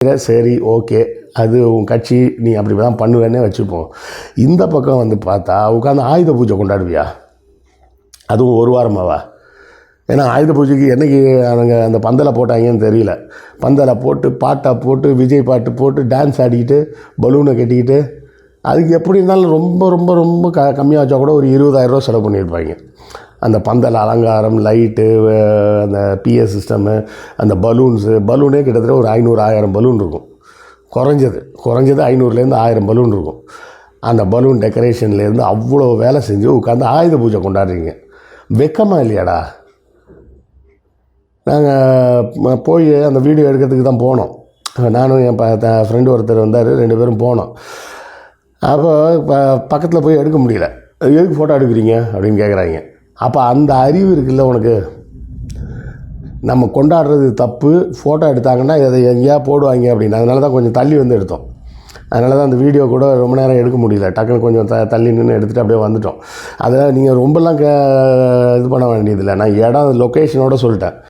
சரி ஓகே, அது உன் கட்சி, நீ அப்படி தான் பண்ணுவேன்னே வச்சுப்போம். இந்த பக்கம் வந்து பார்த்தா உட்காந்து ஆயுத பூஜை கொண்டாடுவியா? அதுவும் ஒரு வாரமாவா? ஏன்னா ஆயுத பூஜைக்கு என்றைக்கு அவங்க அந்த பந்தலை போட்டாங்கன்னு தெரியல. பந்தலை போட்டு பாட்டை போட்டு விஜய் பாட்டு போட்டு டான்ஸ் ஆடிக்கிட்டு பலூனை கட்டிக்கிட்டு, அதுக்கு எப்படி இருந்தாலும் ரொம்ப ரொம்ப ரொம்ப கம்மியாக வச்சா கூட ஒரு 20,000 செலவு பண்ணியிருப்பாங்க. அந்த பந்தல் அலங்காரம், லைட்டு, அந்த பிஎஸ் சிஸ்டமு, அந்த பலூனே கிட்டத்தட்ட ஒரு 500-1000 பலூன் இருக்கும். குறைஞ்சது 500லேருந்து 1000 பலூன் இருக்கும். அந்த பலூன் டெக்கரேஷன்லேருந்து அவ்வளோ வேலை செஞ்சு உட்காந்து ஆயுத பூஜை கொண்டாடுறீங்க. வெக்கமாக இல்லையாடா? நாங்கள் போய் அந்த வீடியோ எடுக்கிறதுக்கு தான் போனோம். நானும் என் ஃப்ரெண்டு ஒருத்தர் வந்தார், 2 பேரும் போனோம். அப்போ பக்கத்தில் போய் எடுக்க முடியல. எதுக்கு ஃபோட்டோ எடுக்கிறீங்க அப்படின்னு கேட்குறாங்க. அப்போ அந்த அறிவு இருக்குல்ல உனக்கு, நம்ம கொண்டாடுறது தப்பு, ஃபோட்டோ எடுத்தாங்கன்னா இதை எங்கேயா போடுவாங்க அப்படின்னு. அதனால தான் கொஞ்சம் தள்ளி வந்து எடுத்தோம். அதனால தான் அந்த வீடியோ கூட ரொம்ப நேரம் எடுக்க முடியல. டக்குன்னு கொஞ்சம் தள்ளி நின்று எடுத்துகிட்டு அப்படியே வந்துட்டோம். அதனால் நீங்கள் ரொம்பலாம் இது பண்ண வேண்டியதில்லை. நான் இடம் லொக்கேஷனோடு சொல்லிட்டேன்.